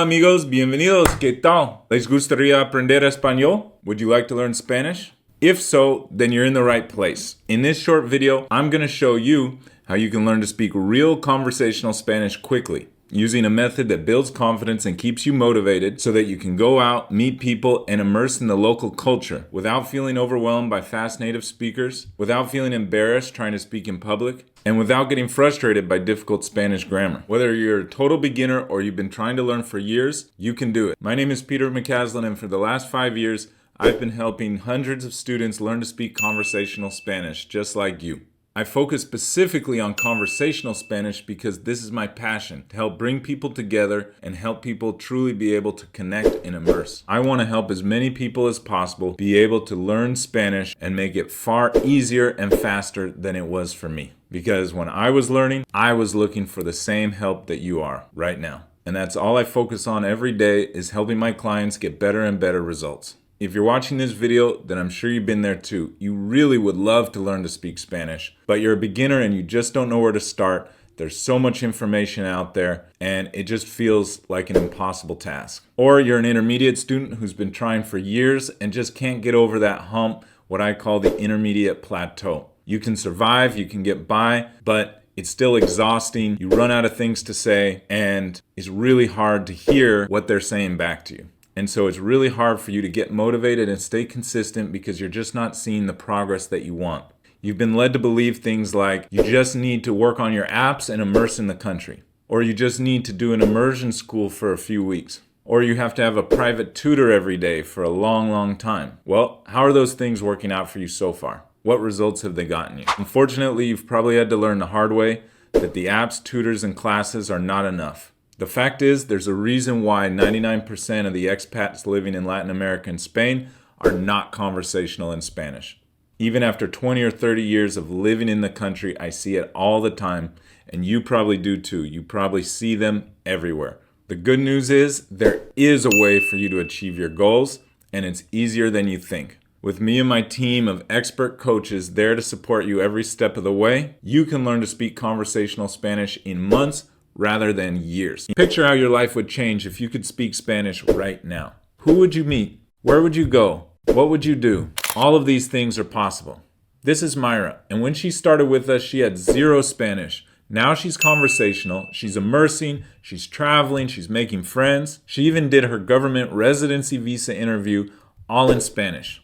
Hola amigos, bienvenidos, ¿qué tal? ¿Les gustaría aprender español? Would you like to learn Spanish? If so, then you're in the right place. In this short video, I'm going to show you how you can learn to speak real conversational Spanish quickly, using a method that builds confidence and keeps you motivated so that you can go out, meet people, and immerse in the local culture without feeling overwhelmed by fast native speakers, without feeling embarrassed trying to speak in public, and without getting frustrated by difficult Spanish grammar. Whether you're a total beginner or you've been trying to learn for years, you can do it. My name is Peter McCaslin, and for the last 5 years, I've been helping hundreds of students learn to speak conversational Spanish just like you. I focus specifically on conversational Spanish because this is my passion, to help bring people together and help people truly be able to connect and immerse. I want to help as many people as possible be able to learn Spanish and make it far easier and faster than it was for me. Because when I was learning, I was looking for the same help that you are right now. And that's all I focus on every day, is helping my clients get better and better results. If you're watching this video, then I'm sure you've been there too. You really would love to learn to speak Spanish, but you're a beginner and you just don't know where to start. There's so much information out there and it just feels like an impossible task. Or you're an intermediate student who's been trying for years and just can't get over that hump, what I call the intermediate plateau. You can survive, you can get by, but it's still exhausting. You run out of things to say and it's really hard to hear what they're saying back to you. And so it's really hard for you to get motivated and stay consistent because you're just not seeing the progress that you want. You've been led to believe things like you just need to work on your apps and immerse in the country. Or you just need to do an immersion school for a few weeks. Or you have to have a private tutor every day for a long, long time. Well, how are those things working out for you so far? What results have they gotten you? Unfortunately, you've probably had to learn the hard way that the apps, tutors, and classes are not enough. The fact is, there's a reason why 99% of the expats living in Latin America and Spain are not conversational in Spanish. Even after 20 or 30 years of living in the country, I see it all the time, and you probably do too. You probably see them everywhere. The good news is, there is a way for you to achieve your goals, and it's easier than you think. With me and my team of expert coaches there to support you every step of the way, you can learn to speak conversational Spanish in months rather than years. Picture how your life would change if you could speak Spanish right now. Who would you meet? Where would you go? What would you do? All of these things are possible. This is Myra, and when she started with us, she had zero Spanish. Now she's conversational, she's immersing, she's traveling, she's making friends. She even did her government residency visa interview all in Spanish.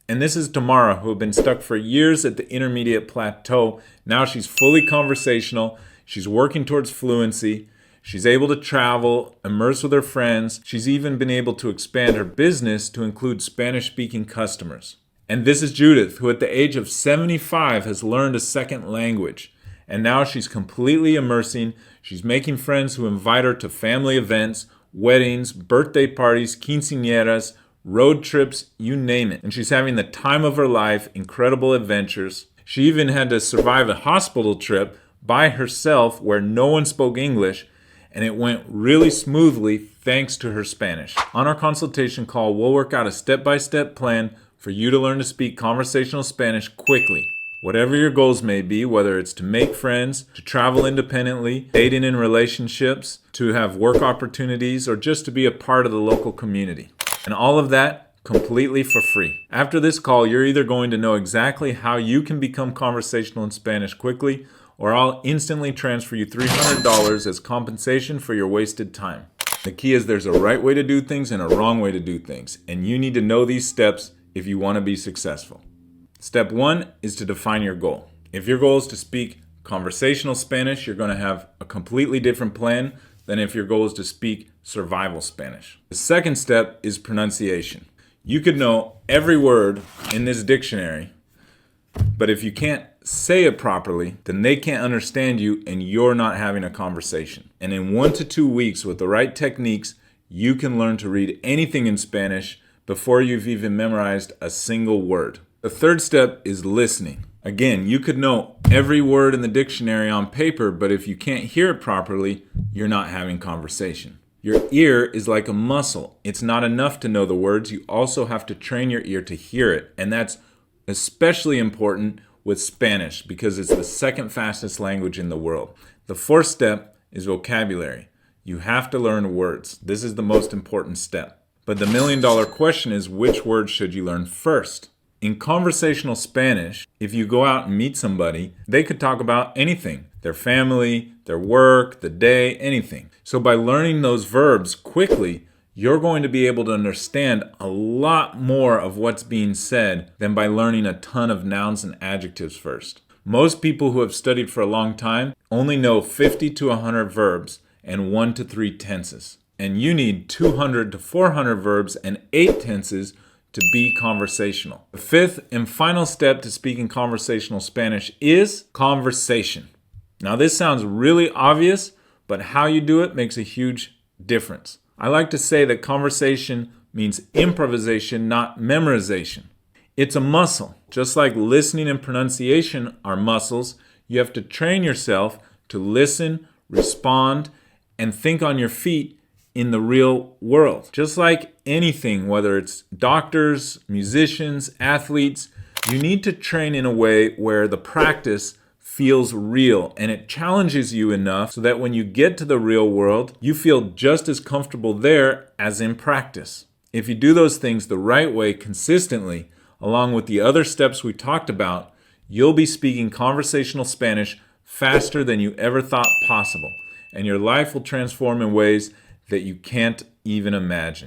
And this is Tamara, who had been stuck for years at the intermediate plateau. Now she's fully conversational. She's working towards fluency. She's able to travel, immerse with her friends. She's even been able to expand her business to include Spanish-speaking customers. And this is Judith, who at the age of 75 has learned a second language. And now she's completely immersing. She's making friends who invite her to family events, weddings, birthday parties, quinceañeras, road trips, you name it. And she's having the time of her life, incredible adventures. She even had to survive a hospital trip by herself where no one spoke English, and it went really smoothly thanks to her Spanish. On our consultation call, we'll work out a step-by-step plan for you to learn to speak conversational Spanish quickly. Whatever your goals may be, whether it's to make friends, to travel independently, dating in relationships, to have work opportunities, or just to be a part of the local community. And all of that completely for free. After this call, you're either going to know exactly how you can become conversational in Spanish quickly, or I'll instantly transfer you $300 as compensation for your wasted time. The key is there's a right way to do things and a wrong way to do things, and you need to know these steps if you want to be successful. Step 1 is to define your goal. If your goal is to speak conversational Spanish, you're going to have a completely different plan than if your goal is to speak survival Spanish. The second step is pronunciation. You could know every word in this dictionary, but if you can't say it properly, then they can't understand you and you're not having a conversation. And in 1 to 2 weeks with the right techniques, you can learn to read anything in Spanish before you've even memorized a single word. The third step is listening. Again, you could know every word in the dictionary on paper, but if you can't hear it properly, you're not having conversation. Your ear is like a muscle. It's not enough to know the words. You also have to train your ear to hear it. And that's especially important with Spanish because it's the second fastest language in the world. The fourth step is vocabulary. You have to learn words. This is the most important step. But the million-dollar question is, which words should you learn first? In conversational Spanish, if you go out and meet somebody, they could talk about anything. Their family, their work, the day, anything. So by learning those verbs quickly, you're going to be able to understand a lot more of what's being said than by learning a ton of nouns and adjectives first. Most people who have studied for a long time only know 50 to 100 verbs and 1 to 3 tenses. And you need 200 to 400 verbs and 8 tenses to be conversational. The fifth and final step to speaking conversational Spanish is conversation. Now this sounds really obvious, but how you do it makes a huge difference. I like to say that conversation means improvisation, not memorization. It's a muscle. Just like listening and pronunciation are muscles, you have to train yourself to listen, respond, and think on your feet in the real world. Just like anything, whether it's doctors, musicians, athletes, you need to train in a way where the practice feels real and it challenges you enough so that when you get to the real world, you feel just as comfortable there as in practice. If you do those things the right way consistently, along with the other steps we talked about, you'll be speaking conversational Spanish faster than you ever thought possible, and your life will transform in ways that you can't even imagine.